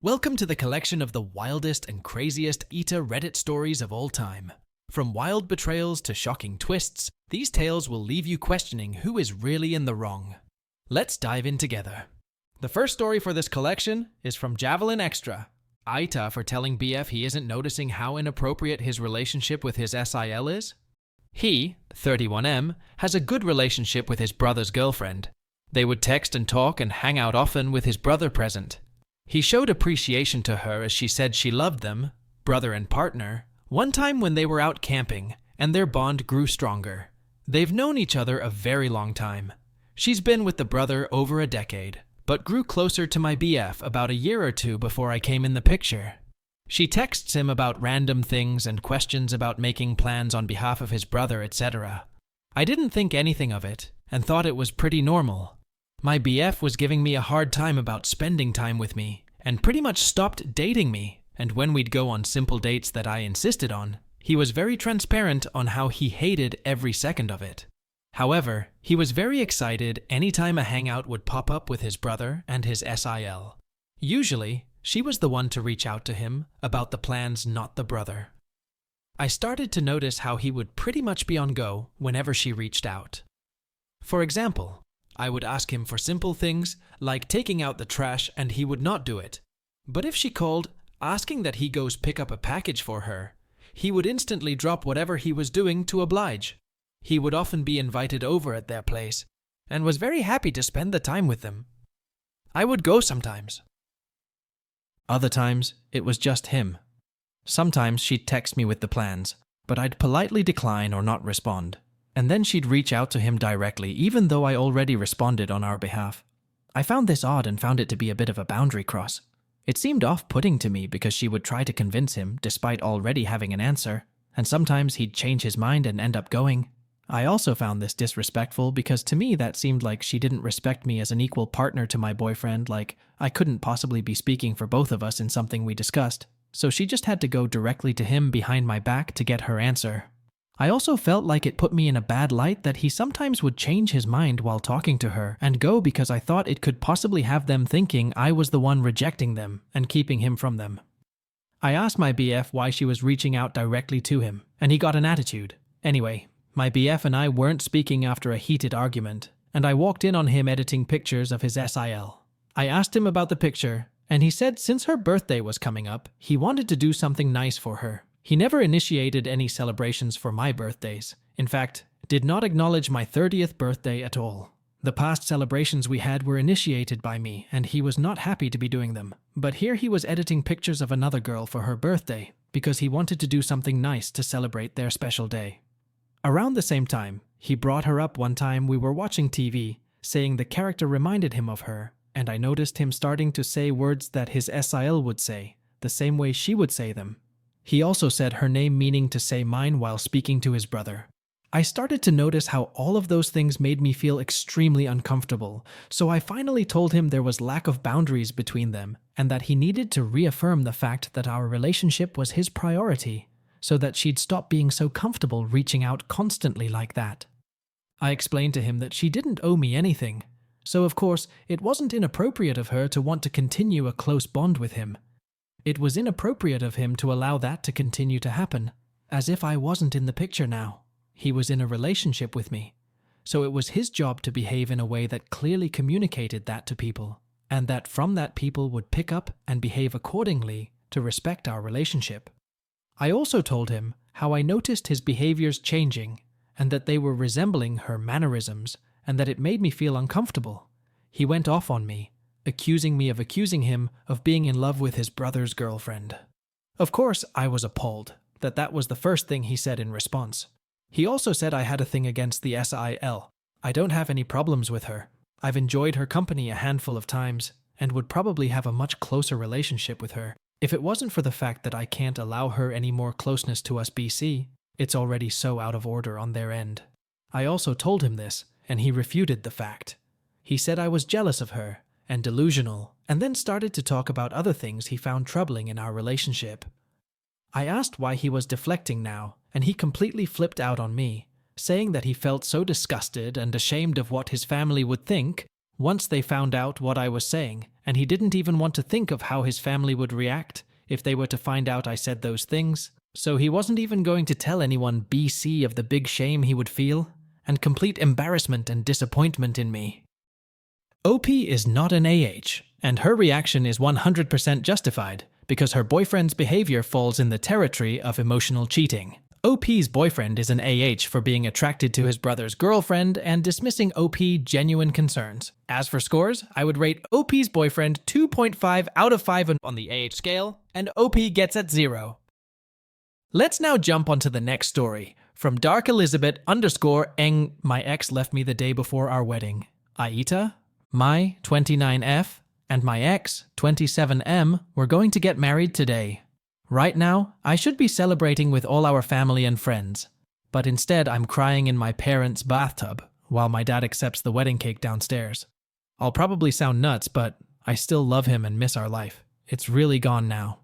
Welcome to the collection of the wildest and craziest AITA Reddit stories of all time. From wild betrayals to shocking twists, these tales will leave you questioning who is really in the wrong. Let's dive in together. The first story for this collection is from Javelin Extra. AITA for telling BF he isn't noticing how inappropriate his relationship with his SIL is. He, 31M, has a good relationship with his brother's girlfriend. They would text and talk and hang out often with his brother present. He showed appreciation to her as she said she loved them, brother and partner, one time when they were out camping, and their bond grew stronger. They've known each other a very long time. She's been with the brother over a decade, but grew closer to my BF about a year or two before I came in the picture. She texts him about random things and questions about making plans on behalf of his brother, etc. I didn't think anything of it, and thought it was pretty normal. My BF was giving me a hard time about spending time with me, and pretty much stopped dating me, and when we'd go on simple dates that I insisted on, he was very transparent on how he hated every second of it. However, he was very excited anytime a hangout would pop up with his brother and his SIL. Usually, she was the one to reach out to him about the plans, not the brother. I started to notice how he would pretty much be on go whenever she reached out. For example, I would ask him for simple things like taking out the trash and he would not do it. But if she called, asking that he goes pick up a package for her, he would instantly drop whatever he was doing to oblige. He would often be invited over at their place and was very happy to spend the time with them. I would go sometimes. Other times, it was just him. Sometimes she'd text me with the plans, but I'd politely decline or not respond. And then she'd reach out to him directly, even though I already responded on our behalf. I found this odd and found it to be a bit of a boundary cross. It seemed off-putting to me because she would try to convince him despite already having an answer, and sometimes he'd change his mind and end up going. I also found this disrespectful because to me that seemed like she didn't respect me as an equal partner to my boyfriend, like I couldn't possibly be speaking for both of us in something we discussed, so she just had to go directly to him behind my back to get her answer. I also felt like it put me in a bad light that he sometimes would change his mind while talking to her and go because I thought it could possibly have them thinking I was the one rejecting them and keeping him from them. I asked my BF why she was reaching out directly to him, and he got an attitude. Anyway, my BF and I weren't speaking after a heated argument, and I walked in on him editing pictures of his SIL. I asked him about the picture, and he said since her birthday was coming up, he wanted to do something nice for her. He never initiated any celebrations for my birthdays. In fact, did not acknowledge my 30th birthday at all. The past celebrations we had were initiated by me, and he was not happy to be doing them. But here he was editing pictures of another girl for her birthday, because he wanted to do something nice to celebrate their special day. Around the same time, he brought her up one time we were watching TV, saying the character reminded him of her, and I noticed him starting to say words that his SIL would say, the same way she would say them. He also said her name meaning to say mine while speaking to his brother. I started to notice how all of those things made me feel extremely uncomfortable, so I finally told him there was lack of boundaries between them and that he needed to reaffirm the fact that our relationship was his priority, so that she'd stop being so comfortable reaching out constantly like that. I explained to him that she didn't owe me anything, so of course it wasn't inappropriate of her to want to continue a close bond with him. It was inappropriate of him to allow that to continue to happen, as if I wasn't in the picture now. He was in a relationship with me, so it was his job to behave in a way that clearly communicated that to people, and that from that people would pick up and behave accordingly to respect our relationship. I also told him how I noticed his behaviors changing, and that they were resembling her mannerisms, and that it made me feel uncomfortable. He went off on me, accusing me of accusing him of being in love with his brother's girlfriend. Of course, I was appalled that was the first thing he said in response. He also said I had a thing against the SIL. I don't have any problems with her. I've enjoyed her company a handful of times and would probably have a much closer relationship with her. If it wasn't for the fact that I can't allow her any more closeness to us BC, it's already so out of order on their end. I also told him this, and he refuted the fact. He said I was jealous of her and delusional, and then started to talk about other things he found troubling in our relationship. I asked why he was deflecting now, and he completely flipped out on me, saying that he felt so disgusted and ashamed of what his family would think once they found out what I was saying, and he didn't even want to think of how his family would react if they were to find out I said those things. So he wasn't even going to tell anyone BC of the big shame he would feel, and complete embarrassment and disappointment in me. OP is not an AH, and her reaction is 100% justified because her boyfriend's behavior falls in the territory of emotional cheating. OP's boyfriend is an AH for being attracted to his brother's girlfriend and dismissing OP genuine concerns. As for scores, I would rate OP's boyfriend 2.5 out of 5 on the AH scale, and OP gets at 0. Let's now jump onto the next story. From Dark Elizabeth _Eng, my ex left me the day before our wedding. AITA, my 29F, and my ex 27M were going to get married today. Right now, I should be celebrating with all our family and friends, but instead I'm crying in my parents' bathtub while my dad accepts the wedding cake downstairs. I'll probably sound nuts, but I still love him and miss our life. It's really gone now.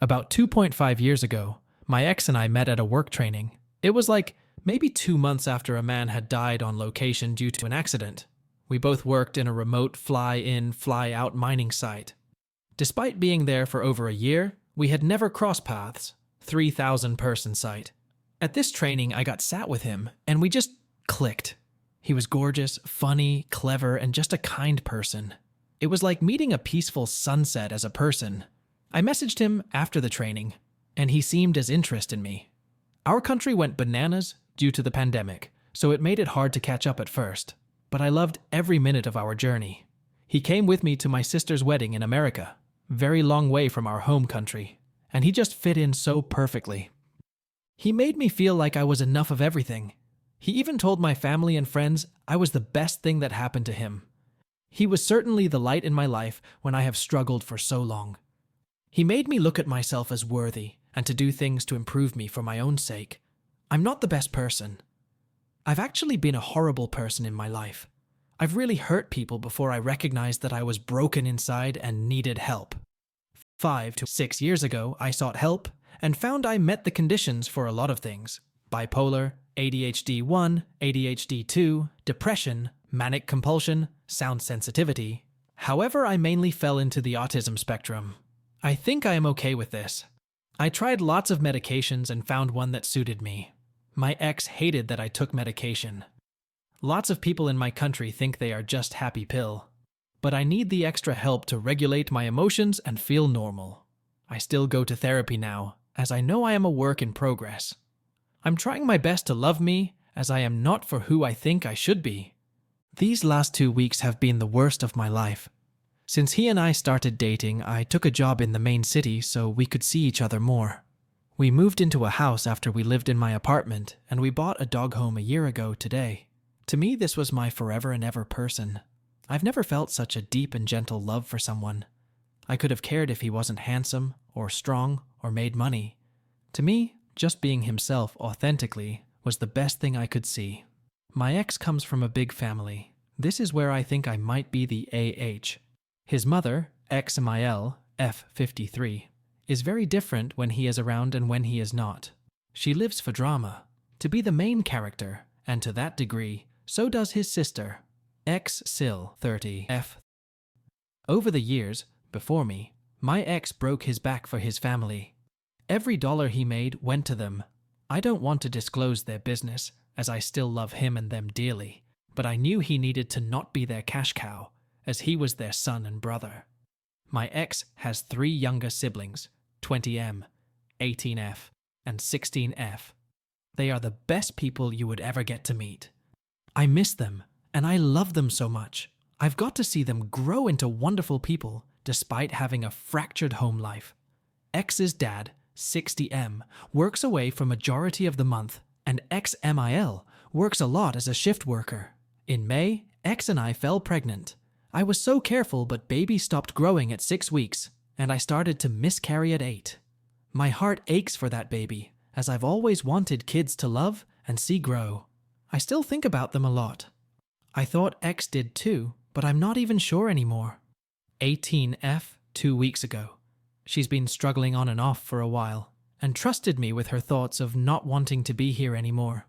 About 2.5 years ago, my ex and I met at a work training. It was like maybe 2 months after a man had died on location due to an accident. We both worked in a remote fly-in, fly-out mining site. Despite being there for over a year, we had never crossed paths. 3,000-person site. At this training, I got sat with him, and we just clicked. He was gorgeous, funny, clever, and just a kind person. It was like meeting a peaceful sunset as a person. I messaged him after the training, and he seemed as interested in me. Our country went bananas due to the pandemic, so it made it hard to catch up at first. But I loved every minute of our journey. He came with me to my sister's wedding in America, very long way from our home country, and he just fit in so perfectly. He made me feel like I was enough of everything. He even told my family and friends I was the best thing that happened to him. He was certainly the light in my life when I have struggled for so long. He made me look at myself as worthy and to do things to improve me for my own sake. I'm not the best person. I've actually been a horrible person in my life. I've really hurt people before I recognized that I was broken inside and needed help. 5 to 6 years ago, I sought help and found I met the conditions for a lot of things. Bipolar, ADHD 1, ADHD 2, depression, manic compulsion, sound sensitivity. However, I mainly fell into the autism spectrum. I think I am okay with this. I tried lots of medications and found one that suited me. My ex hated that I took medication. Lots of people in my country think they are just happy pill. But I need the extra help to regulate my emotions and feel normal. I still go to therapy now, as I know I am a work in progress. I'm trying my best to love me, as I am not for who I think I should be. These last 2 weeks have been the worst of my life. Since he and I started dating, I took a job in the main city so we could see each other more. We moved into a house after we lived in my apartment, and we bought a dog home a year ago today. To me, this was my forever and ever person. I've never felt such a deep and gentle love for someone. I could have cared if he wasn't handsome, or strong, or made money. To me, just being himself authentically was the best thing I could see. My ex comes from a big family. This is where I think I might be the AH. His mother, XMIL, F53, is very different when he is around and when he is not. She lives for drama, to be the main character, and to that degree, so does his sister, XSIL30F. Over the years, before me, my ex broke his back for his family. Every dollar he made went to them. I don't want to disclose their business, as I still love him and them dearly, but I knew he needed to not be their cash cow, as he was their son and brother. My ex has 3 younger siblings, 20M, 18F, and 16F. They are the best people you would ever get to meet. I miss them, and I love them so much. I've got to see them grow into wonderful people, despite having a fractured home life. X's dad, 60M, works away for majority of the month, and XMIL works a lot as a shift worker. In May, X and I fell pregnant. I was so careful, but baby stopped growing at 6 weeks, and I started to miscarry at 8. My heart aches for that baby, as I've always wanted kids to love and see grow. I still think about them a lot. I thought X did too, but I'm not even sure anymore. 18F 2 weeks ago. She's been struggling on and off for a while, and trusted me with her thoughts of not wanting to be here anymore.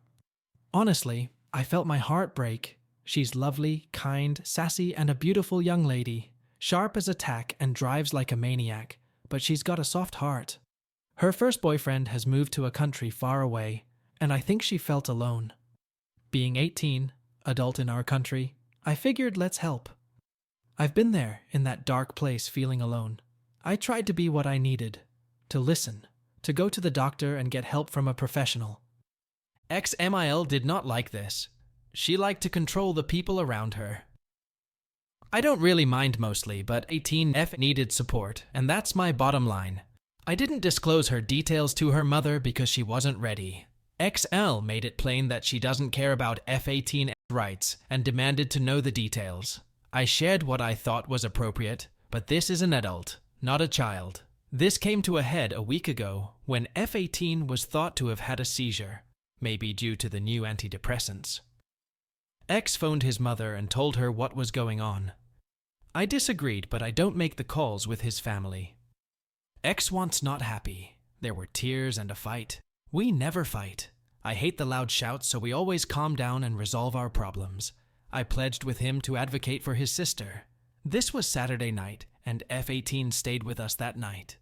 Honestly, I felt my heart break. She's lovely, kind, sassy, and a beautiful young lady. Sharp as a tack and drives like a maniac, but she's got a soft heart. Her first boyfriend has moved to a country far away, and I think she felt alone. Being 18, adult in our country, I figured let's help. I've been there, in that dark place feeling alone. I tried to be what I needed, to listen, to go to the doctor and get help from a professional. XMIL did not like this. She liked to control the people around her. I don't really mind mostly, but 18F needed support, and that's my bottom line. I didn't disclose her details to her mother because she wasn't ready. XL made it plain that she doesn't care about F18's rights and demanded to know the details. I shared what I thought was appropriate, but this is an adult, not a child. This came to a head a week ago when F18 was thought to have had a seizure, maybe due to the new antidepressants. X phoned his mother and told her what was going on. I disagreed, but I don't make the calls with his family. X wants not happy. There were tears and a fight. We never fight. I hate the loud shouts, so we always calm down and resolve our problems. I pledged with him to advocate for his sister. This was Saturday night, and F18 stayed with us that night.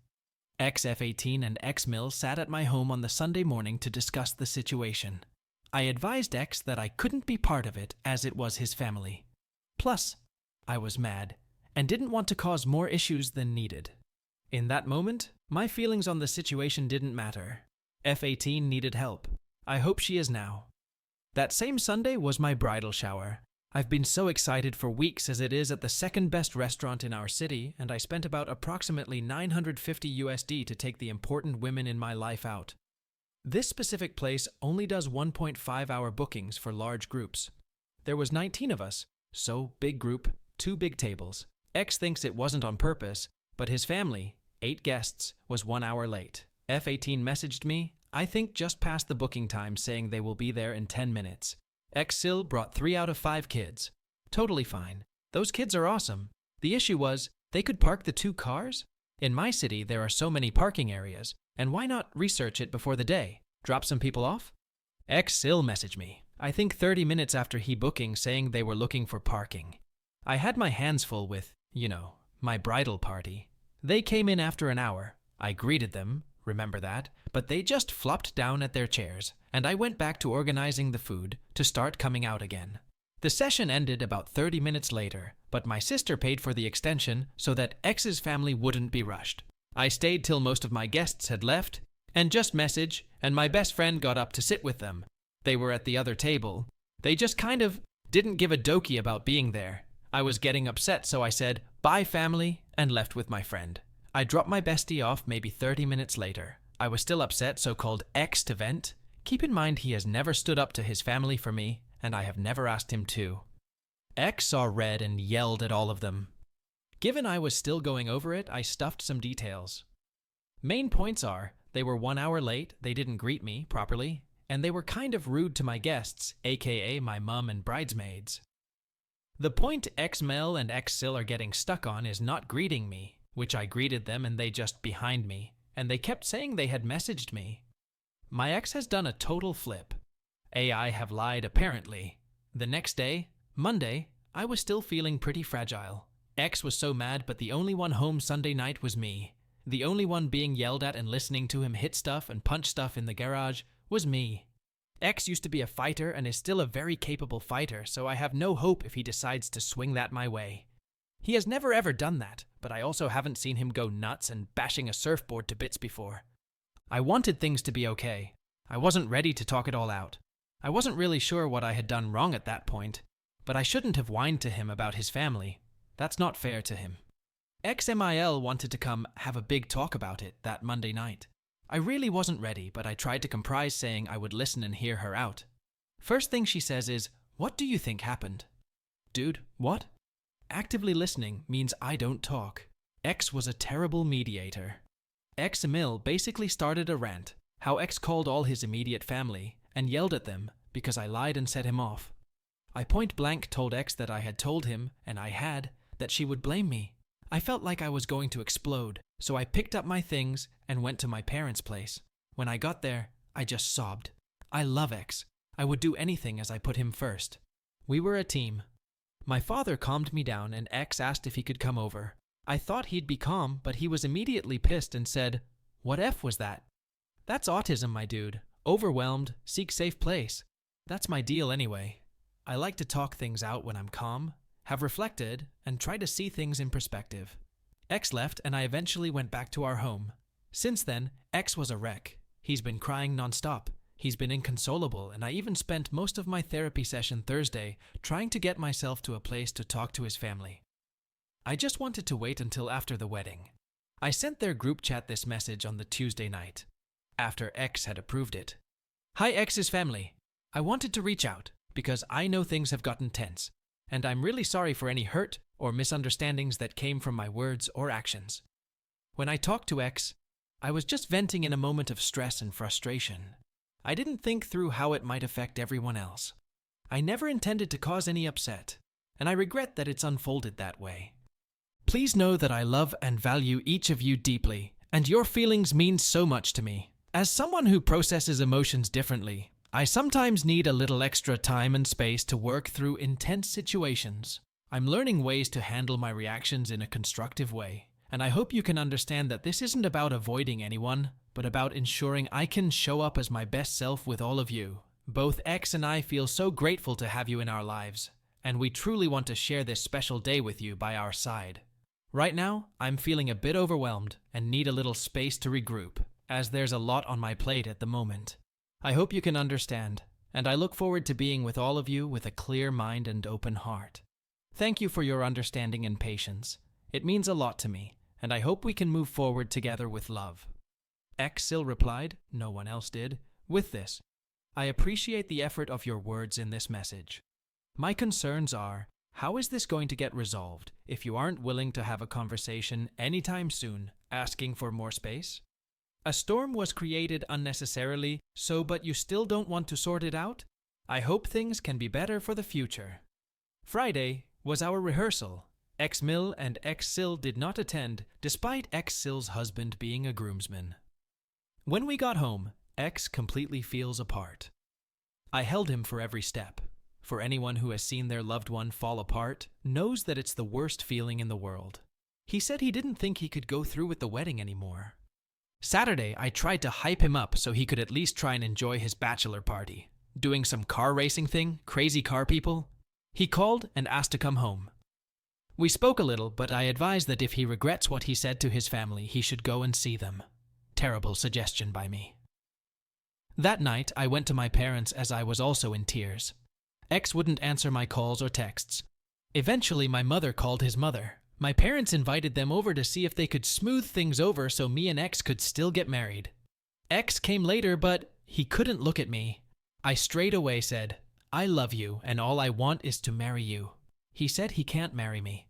X-F18 and X-Mill sat at my home on the Sunday morning to discuss the situation. I advised X that I couldn't be part of it as it was his family. Plus, I was mad and didn't want to cause more issues than needed. In that moment, my feelings on the situation didn't matter. F18 needed help. I hope she is now. That same Sunday was my bridal shower. I've been so excited for weeks as it is at the second best restaurant in our city, and I spent about approximately $950 to take the important women in my life out. This specific place only does 1.5-hour bookings for large groups. There was 19 of us, so big group, 2 big tables. X thinks it wasn't on purpose, but his family, 8 guests, was 1 hour late. F18 messaged me, I think just past the booking time, saying they will be there in 10 minutes. Xil brought 3 out of 5 kids. Totally fine. Those kids are awesome. The issue was, they could park the 2 cars? In my city, there are so many parking areas, and why not research it before the day? Drop some people off? Xil messaged me, I think 30 minutes after he booking, saying they were looking for parking. I had my hands full with, my bridal party. They came in after an hour. I greeted them, remember that, but they just flopped down at their chairs, and I went back to organizing the food to start coming out again. The session ended about 30 minutes later, but my sister paid for the extension so that X's family wouldn't be rushed. I stayed till most of my guests had left, and just message, and my best friend got up to sit with them. They were at the other table. They just kind of didn't give a dokie about being there. I was getting upset, so I said, bye family, and left with my friend. I dropped my bestie off maybe 30 minutes later. I was still upset, so called X to vent. Keep in mind he has never stood up to his family for me, and I have never asked him to. X saw red and yelled at all of them. Given I was still going over it, I stuffed some details. Main points are, they were 1 hour late, they didn't greet me properly, and they were kind of rude to my guests, aka my mum and bridesmaids. The point X-Mel and X-Sil are getting stuck on is not greeting me, which I greeted them and they just behind me, and they kept saying they had messaged me. My ex has done a total flip. AI have lied apparently. The next day, Monday, I was still feeling pretty fragile. X was so mad, but the only one home Sunday night was me. The only one being yelled at and listening to him hit stuff and punch stuff in the garage was me. X used to be a fighter and is still a very capable fighter, so I have no hope if he decides to swing that my way. He has never ever done that, but I also haven't seen him go nuts and bashing a surfboard to bits before. I wanted things to be okay. I wasn't ready to talk it all out. I wasn't really sure what I had done wrong at that point, but I shouldn't have whined to him about his family. That's not fair to him. XMIL wanted to come have a big talk about it that Monday night. I really wasn't ready, but I tried to comprise, saying I would listen and hear her out. First thing she says is, "What do you think happened?" Dude, what? Actively listening means I don't talk. X was a terrible mediator. X-Emil basically started a rant, how X called all his immediate family and yelled at them because I lied and set him off. I point blank told X that I had told him, and I had, that she would blame me. I felt like I was going to explode, so I picked up my things and went to my parents' place. When I got there, I just sobbed. I love X. I would do anything as I put him first. We were a team. My father calmed me down and X asked if he could come over. I thought he'd be calm, but he was immediately pissed and said, "What F was that?" That's autism, my dude. Overwhelmed, seek safe place. That's my deal anyway. I like to talk things out when I'm calm, have reflected, and try to see things in perspective. X left and I eventually went back to our home. Since then, X was a wreck. He's been crying nonstop. He's been inconsolable, and I even spent most of my therapy session Thursday trying to get myself to a place to talk to his family. I just wanted to wait until after the wedding. I sent their group chat this message on the Tuesday night, after X had approved it. "Hi X's family. I wanted to reach out because I know things have gotten tense, and I'm really sorry for any hurt or misunderstandings that came from my words or actions. When I talked to X, I was just venting in a moment of stress and frustration. I didn't think through how it might affect everyone else. I never intended to cause any upset, and I regret that it's unfolded that way. Please know that I love and value each of you deeply, and your feelings mean so much to me. As someone who processes emotions differently, I sometimes need a little extra time and space to work through intense situations. I'm learning ways to handle my reactions in a constructive way, and I hope you can understand that this isn't about avoiding anyone, but about ensuring I can show up as my best self with all of you. Both X and I feel so grateful to have you in our lives, and we truly want to share this special day with you by our side. Right now, I'm feeling a bit overwhelmed and need a little space to regroup, as there's a lot on my plate at the moment. I hope you can understand, and I look forward to being with all of you with a clear mind and open heart. Thank you for your understanding and patience. It means a lot to me, and I hope we can move forward together with love." X still replied, no one else did, with this: "I appreciate the effort of your words in this message. My concerns are, how is this going to get resolved if you aren't willing to have a conversation anytime soon, asking for more space? A storm was created unnecessarily, but you still don't want to sort it out? I hope things can be better for the future." Friday was our rehearsal. X Mill and X Sil did not attend, despite X Sil's husband being a groomsman. When we got home, X completely feels apart. I held him for every step. For anyone who has seen their loved one fall apart knows that it's the worst feeling in the world. He said he didn't think he could go through with the wedding anymore. Saturday, I tried to hype him up so he could at least try and enjoy his bachelor party. Doing some car racing thing, crazy car people. He called and asked to come home. We spoke a little, but I advised that if he regrets what he said to his family, he should go and see them. Terrible suggestion by me. That night, I went to my parents as I was also in tears. X wouldn't answer my calls or texts. Eventually, my mother called his mother. My parents invited them over to see if they could smooth things over so me and X could still get married. X came later, but he couldn't look at me. I straight away said, "I love you, and all I want is to marry you." He said he can't marry me.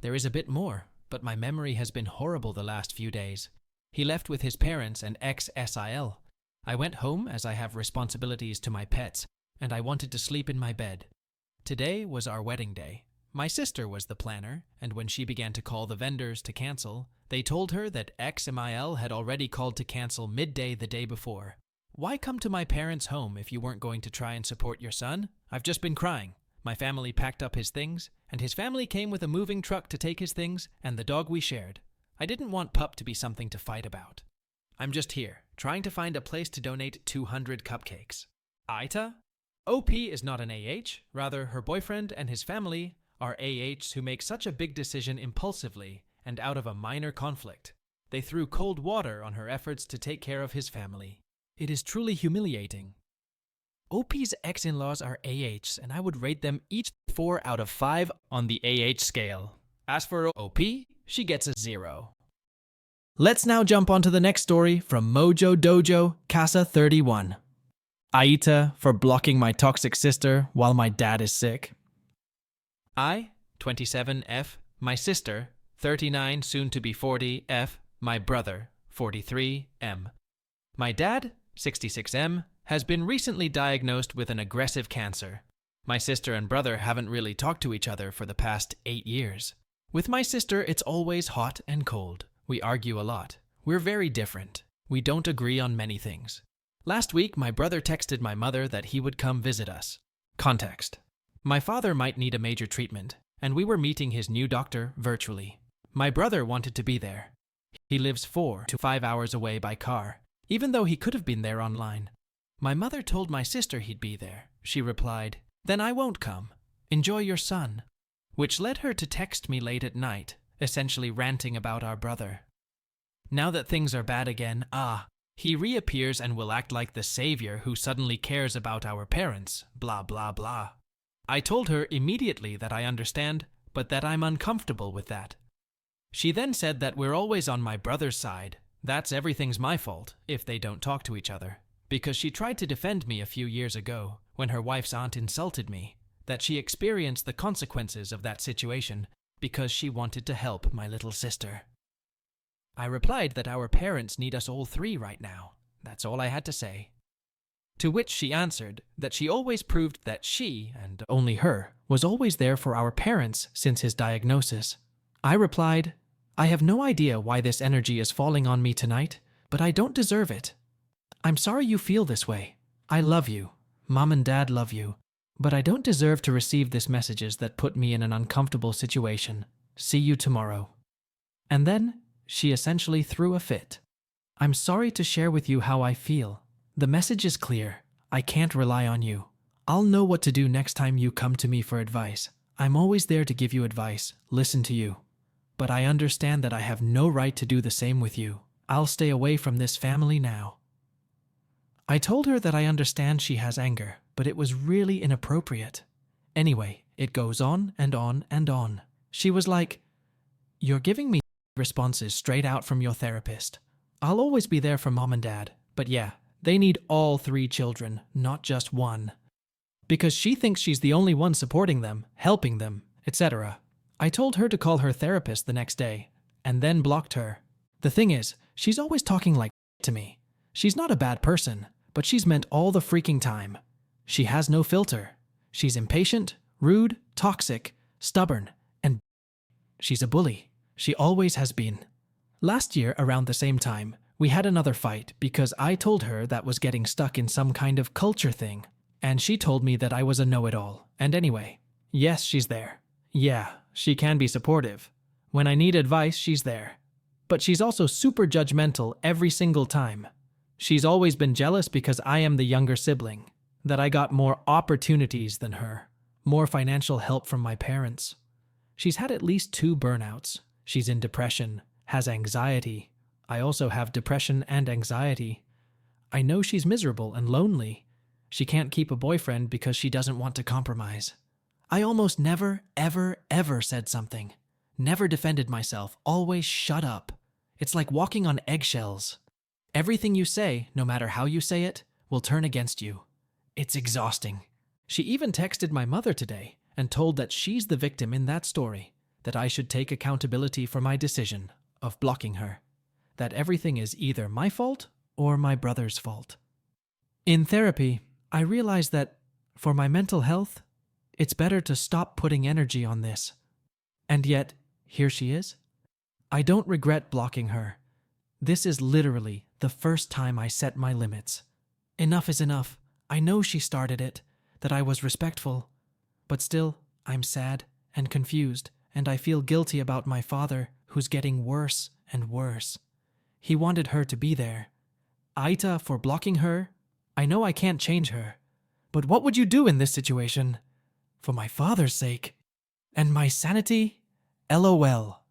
There is a bit more, but my memory has been horrible the last few days. He left with his parents and ex-SIL. I went home as I have responsibilities to my pets, and I wanted to sleep in my bed. Today was our wedding day. My sister was the planner, and when she began to call the vendors to cancel, they told her that XMIL had already called to cancel midday the day before. Why come to my parents' home if you weren't going to try and support your son? I've just been crying. My family packed up his things, and his family came with a moving truck to take his things and the dog we shared. I didn't want Pup to be something to fight about. I'm just here, trying to find a place to donate 200 cupcakes. AITA? OP is not an AH, rather her boyfriend and his family are AHs who make such a big decision impulsively and out of a minor conflict. They threw cold water on her efforts to take care of his family. It is truly humiliating. OP's ex-in-laws are AHs, and I would rate them each 4 out of 5 on the AH scale. As for OP, she gets a 0. Let's now jump onto the next story from Mojo Dojo, Casa 31. AITA for blocking my toxic sister while my dad is sick. I, 27 F, my sister, 39 soon to be 40 F, my brother, 43 M. My dad, 66 M, has been recently diagnosed with an aggressive cancer. My sister and brother haven't really talked to each other for the past 8 years. With my sister, it's always hot and cold. We argue a lot. We're very different. We don't agree on many things. Last week, my brother texted my mother that he would come visit us. Context. My father might need a major treatment, and we were meeting his new doctor virtually. My brother wanted to be there. He lives 4 to 5 hours away by car, even though he could have been there online. My mother told my sister he'd be there. She replied, "Then I won't come. Enjoy your son," which led her to text me late at night, essentially ranting about our brother. Now that things are bad again, he reappears and will act like the savior who suddenly cares about our parents, blah blah blah. I told her immediately that I understand, but that I'm uncomfortable with that. She then said that we're always on my brother's side, that's everything's my fault if they don't talk to each other, because she tried to defend me a few years ago when her wife's aunt insulted me, that she experienced the consequences of that situation because she wanted to help my little sister. I replied that our parents need us all 3 right now. That's all I had to say. To which she answered that she always proved that she, and only her, was always there for our parents since his diagnosis. I replied, "I have no idea why this energy is falling on me tonight, but I don't deserve it. I'm sorry you feel this way. I love you. Mom and Dad love you. But I don't deserve to receive these messages that put me in an uncomfortable situation. See you tomorrow." And then she essentially threw a fit. "I'm sorry to share with you how I feel. The message is clear. I can't rely on you. I'll know what to do next time you come to me for advice. I'm always there to give you advice, listen to you. But I understand that I have no right to do the same with you. I'll stay away from this family now." I told her that I understand she has anger, but it was really inappropriate. Anyway, it goes on and on and on. She was like, "You're giving me responses straight out from your therapist. I'll always be there for Mom and Dad, but yeah, they need all 3 children, not just one." Because she thinks she's the only one supporting them, helping them, etc. I told her to call her therapist the next day, and then blocked her. The thing is, she's always talking like to me. She's not a bad person, but she's meant all the freaking time. She has no filter. She's impatient, rude, toxic, stubborn, and she's a bully. She always has been. Last year, around the same time, we had another fight because I told her that was getting stuck in some kind of culture thing, and she told me that I was a know-it-all. And anyway, yes, she's there. Yeah, she can be supportive. When I need advice, she's there. But she's also super judgmental every single time. She's always been jealous because I am the younger sibling, that I got more opportunities than her, more financial help from my parents. She's had at least 2 burnouts. She's in depression, has anxiety. I also have depression and anxiety. I know she's miserable and lonely. She can't keep a boyfriend because she doesn't want to compromise. I almost never, ever said something. Never defended myself, always shut up. It's like walking on eggshells. Everything you say, no matter how you say it, will turn against you. It's exhausting. She even texted my mother today and told that she's the victim in that story, that I should take accountability for my decision of blocking her, that everything is either my fault or my brother's fault. In therapy, I realized that, for my mental health, it's better to stop putting energy on this. And yet, here she is. I don't regret blocking her. This is literally the first time I set my limits. Enough is enough. I know she started it, that I was respectful. But still, I'm sad and confused, and I feel guilty about my father, who's getting worse and worse. He wanted her to be there. AITA for blocking her? I know I can't change her. But what would you do in this situation? For my father's sake. And my sanity? LOL.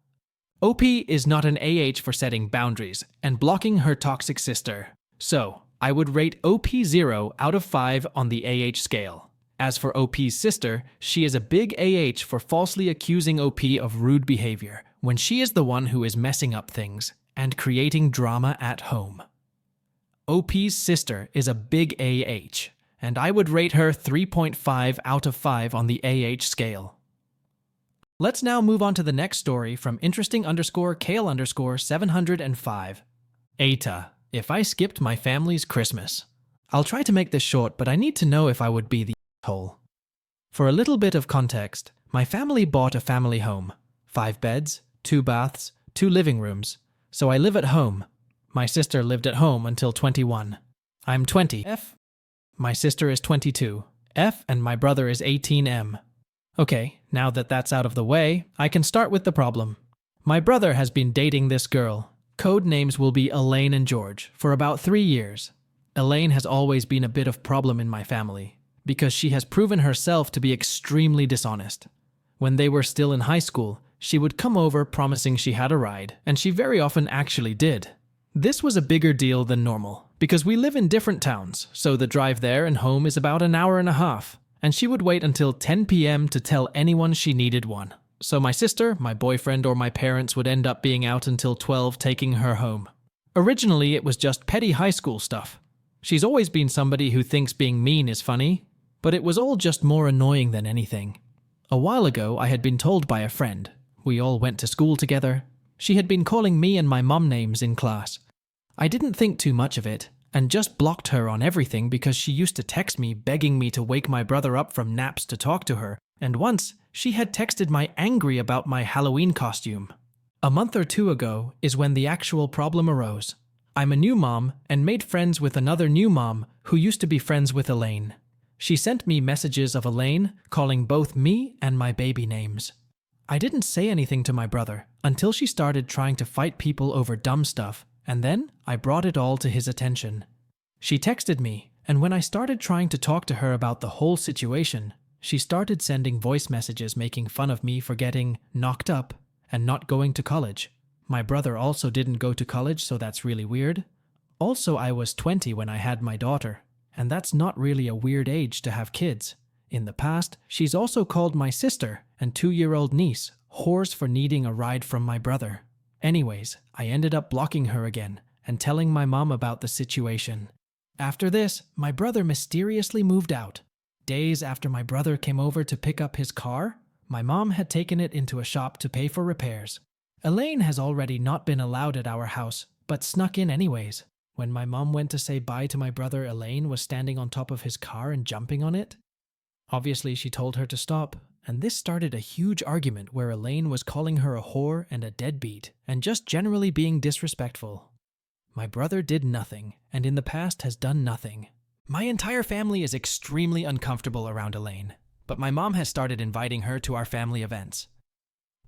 OP is not an AH for setting boundaries and blocking her toxic sister. So, I would rate OP 0 out of 5 on the AH scale. As for OP's sister, she is a big AH for falsely accusing OP of rude behavior when she is the one who is messing up things and creating drama at home. OP's sister is a big AH, and I would rate her 3.5 out of 5 on the AH scale. Let's now move on to the next story from interesting_Kale_705. AITA, if I skipped my family's Christmas. I'll try to make this short, but I need to know if I would be the asshole. For a little bit of context, my family bought a family home. 5 beds, 2 baths, 2 living rooms. So I live at home. My sister lived at home until 21. I'm 20. F. My sister is 22. F and my brother is 18M. Okay, now that that's out of the way, I can start with the problem. My brother has been dating this girl. Code names will be Elaine and George for about 3 years. Elaine has always been a bit of problem in my family because she has proven herself to be extremely dishonest. When they were still in high school, she would come over promising she had a ride, and she very often actually did. This was a bigger deal than normal because we live in different towns, so the drive there and home is about an hour and a half, and she would wait until 10 p.m. to tell anyone she needed one. So my sister, my boyfriend, or my parents would end up being out until 12 taking her home. Originally, it was just petty high school stuff. She's always been somebody who thinks being mean is funny, but it was all just more annoying than anything. A while ago, I had been told by a friend. We all went to school together. She had been calling me and my mum names in class. I didn't think too much of it, and just blocked her on everything because she used to text me begging me to wake my brother up from naps to talk to her, and once, she had texted me angry about my Halloween costume. A month or 2 ago is when the actual problem arose. I'm a new mom and made friends with another new mom who used to be friends with Elaine. She sent me messages of Elaine calling both me and my baby names. I didn't say anything to my brother until she started trying to fight people over dumb stuff, and then I brought it all to his attention. She texted me, and when I started trying to talk to her about the whole situation, she started sending voice messages making fun of me for getting knocked up and not going to college. My brother also didn't go to college, so that's really weird. Also, I was 20 when I had my daughter, and that's not really a weird age to have kids. In the past, she's also called my sister and 2-year-old niece whores for needing a ride from my brother. Anyways, I ended up blocking her again and telling my mom about the situation. After this, my brother mysteriously moved out. Days after my brother came over to pick up his car, my mom had taken it into a shop to pay for repairs. Elaine has already not been allowed at our house, but snuck in anyways. When my mom went to say bye to my brother, Elaine was standing on top of his car and jumping on it. Obviously, she told her to stop, and this started a huge argument where Elaine was calling her a whore and a deadbeat, and just generally being disrespectful. My brother did nothing, and in the past has done nothing. My entire family is extremely uncomfortable around Elaine, but my mom has started inviting her to our family events.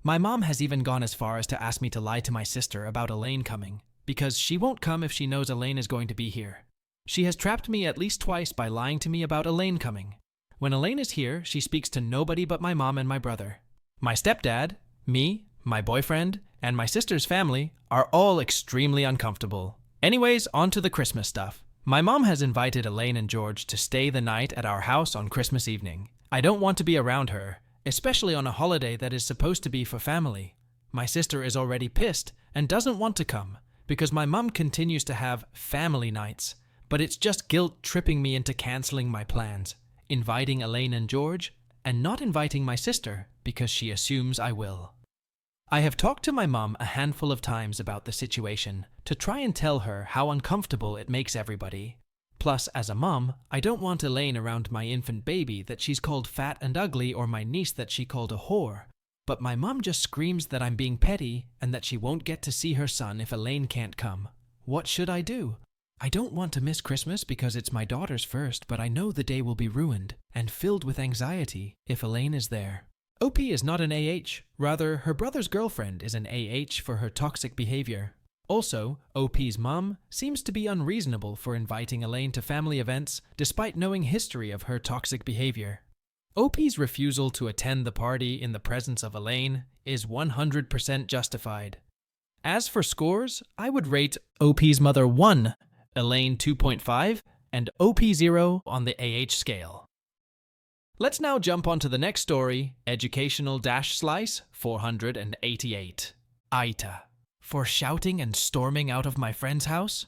My mom has even gone as far as to ask me to lie to my sister about Elaine coming, because she won't come if she knows Elaine is going to be here. She has trapped me at least twice by lying to me about Elaine coming. When Elaine is here, she speaks to nobody but my mom and my brother. My stepdad, me, my boyfriend, and my sister's family are all extremely uncomfortable. Anyways, on to the Christmas stuff. My mom has invited Elaine and George to stay the night at our house on Christmas evening. I don't want to be around her, especially on a holiday that is supposed to be for family. My sister is already pissed and doesn't want to come because my mom continues to have family nights, but it's just guilt tripping me into canceling my plans, inviting Elaine and George, and not inviting my sister because she assumes I will. I have talked to my mom a handful of times about the situation to try and tell her how uncomfortable it makes everybody. Plus, as a mom, I don't want Elaine around my infant baby that she's called fat and ugly or my niece that she called a whore. But my mom just screams that I'm being petty and that she won't get to see her son if Elaine can't come. What should I do? I don't want to miss Christmas because it's my daughter's first, but I know the day will be ruined and filled with anxiety if Elaine is there. OP is not an AH, rather her brother's girlfriend is an AH for her toxic behavior. Also, OP's mom seems to be unreasonable for inviting Elaine to family events despite knowing history of her toxic behavior. OP's refusal to attend the party in the presence of Elaine is 100% justified. As for scores, I would rate OP's mother 1, Elaine 2.5, and OP 0 on the AH scale. Let's now jump onto the next story, Educational-Slice 488. AITA. For shouting and storming out of my friend's house?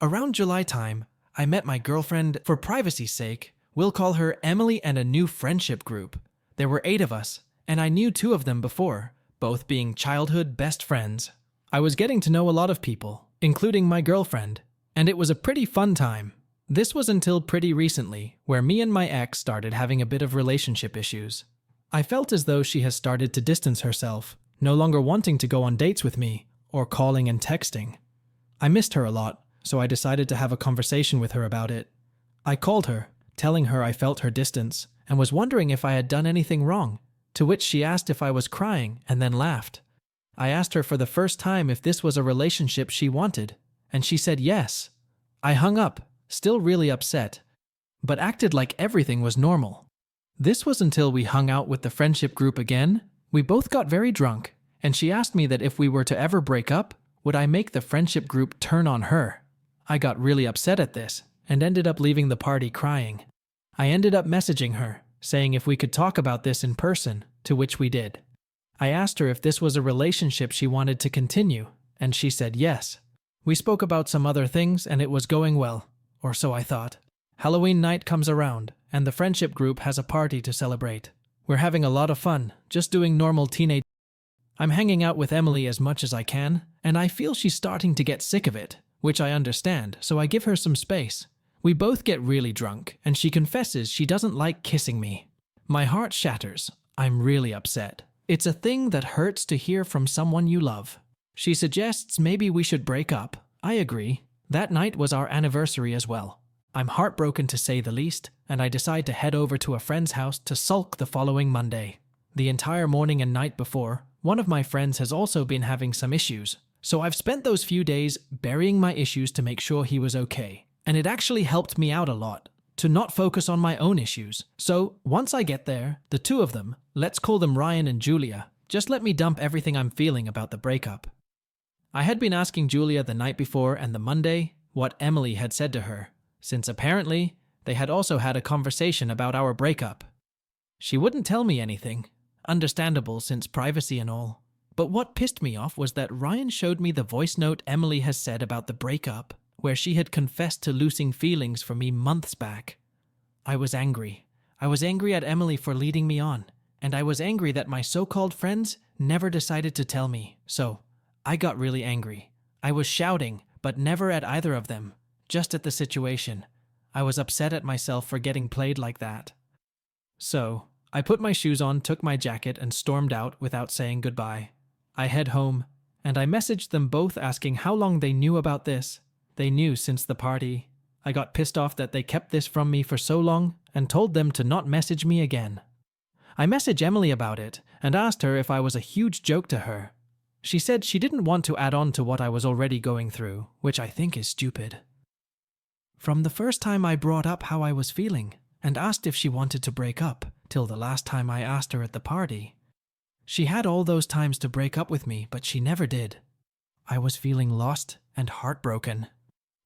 Around July time, I met my girlfriend. For privacy's sake, we'll call her Emily, and a new friendship group. There were 8 of us, and I knew 2 of them before, both being childhood best friends. I was getting to know a lot of people, including my girlfriend, and it was a pretty fun time. This was until pretty recently, where me and my ex started having a bit of relationship issues. I felt as though she has started to distance herself, no longer wanting to go on dates with me, or calling and texting. I missed her a lot, so I decided to have a conversation with her about it. I called her, telling her I felt her distance, and was wondering if I had done anything wrong, to which she asked if I was crying and then laughed. I asked her for the first time if this was a relationship she wanted, and she said yes. I hung up, still really upset, but acted like everything was normal. This was until we hung out with the friendship group again. We both got very drunk, and she asked me that if we were to ever break up, would I make the friendship group turn on her? I got really upset at this, and ended up leaving the party crying. I ended up messaging her, saying if we could talk about this in person, to which we did. I asked her if this was a relationship she wanted to continue, and she said yes. We spoke about some other things, and it was going well, or so I thought. Halloween night comes around, and the friendship group has a party to celebrate. We're having a lot of fun, just doing normal teenage. I'm hanging out with Emily as much as I can, and I feel she's starting to get sick of it, which I understand, so I give her some space. We both get really drunk, and she confesses she doesn't like kissing me. My heart shatters. I'm really upset. It's a thing that hurts to hear from someone you love. She suggests maybe we should break up. I agree. That night was our anniversary as well. I'm heartbroken to say the least, and I decide to head over to a friend's house to sulk the following Monday. The entire morning and night before, one of my friends has also been having some issues, so I've spent those few days burying my issues to make sure he was okay. And it actually helped me out a lot, to not focus on my own issues. So, once I get there, the two of them, let's call them Ryan and Julia, just let me dump everything I'm feeling about the breakup. I had been asking Julia the night before and the Monday what Emily had said to her, since apparently they had also had a conversation about our breakup. She wouldn't tell me anything, understandable since privacy and all. But what pissed me off was that Ryan showed me the voice note Emily has said about the breakup, where she had confessed to losing feelings for me months back. I was angry. I was angry at Emily for leading me on, and I was angry that my so-called friends never decided to tell me, so I got really angry. I was shouting, but never at either of them, just at the situation. I was upset at myself for getting played like that. So, I put my shoes on, took my jacket, and stormed out without saying goodbye. I head home, and I messaged them both asking how long they knew about this. They knew since the party. I got pissed off that they kept this from me for so long and told them to not message me again. I messaged Emily about it and asked her if I was a huge joke to her. She said she didn't want to add on to what I was already going through, which I think is stupid. From the first time I brought up how I was feeling and asked if she wanted to break up, till the last time I asked her at the party, she had all those times to break up with me, but she never did. I was feeling lost and heartbroken.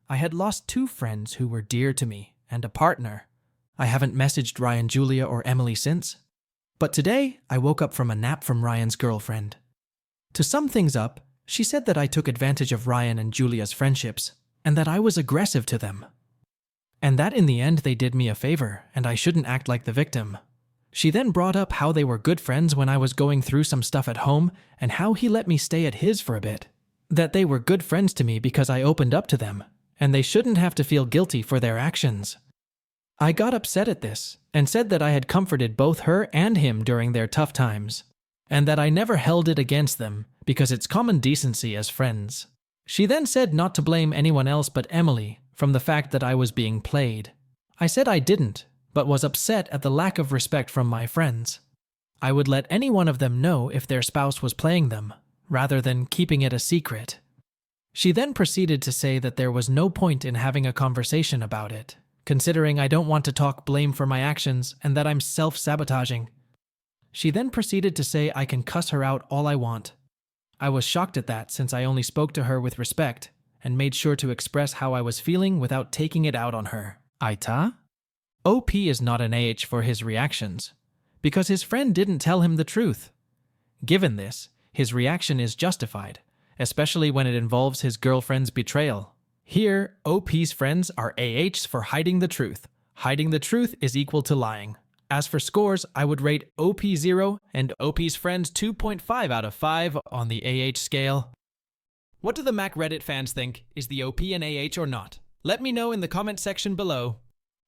I had lost 2 friends who were dear to me, and a partner. I haven't messaged Ryan, Julia, or Emily since. But today, I woke up from a nap from Ryan's girlfriend. To sum things up, she said that I took advantage of Ryan and Julia's friendships, and that I was aggressive to them. And that in the end they did me a favor, and I shouldn't act like the victim. She then brought up how they were good friends when I was going through some stuff at home, and how he let me stay at his for a bit. That they were good friends to me because I opened up to them, and they shouldn't have to feel guilty for their actions. I got upset at this, and said that I had comforted both her and him during their tough times, and that I never held it against them, because it's common decency as friends. She then said not to blame anyone else but Emily, from the fact that I was being played. I said I didn't, but was upset at the lack of respect from my friends. I would let any one of them know if their spouse was playing them, rather than keeping it a secret. She then proceeded to say that there was no point in having a conversation about it, considering I don't want to talk blame for my actions and that I'm self-sabotaging. She then proceeded to say I can cuss her out all I want. I was shocked at that since I only spoke to her with respect and made sure to express how I was feeling without taking it out on her. AITA? OP is not an AH for his reactions, because his friend didn't tell him the truth. Given this, his reaction is justified, especially when it involves his girlfriend's betrayal. Here, OP's friends are AHs for hiding the truth. Hiding the truth is equal to lying. As for scores, I would rate OP 0 and OP's friends 2.5 out of 5 on the AH scale. What do the Mac Reddit fans think? Is the OP an AH or not? Let me know in the comment section below.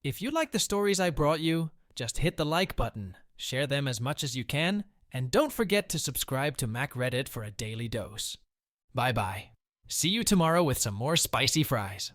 If you like the stories I brought you, just hit the like button, share them as much as you can, and don't forget to subscribe to Mac Reddit for a daily dose. Bye-bye. See you tomorrow with some more spicy fries.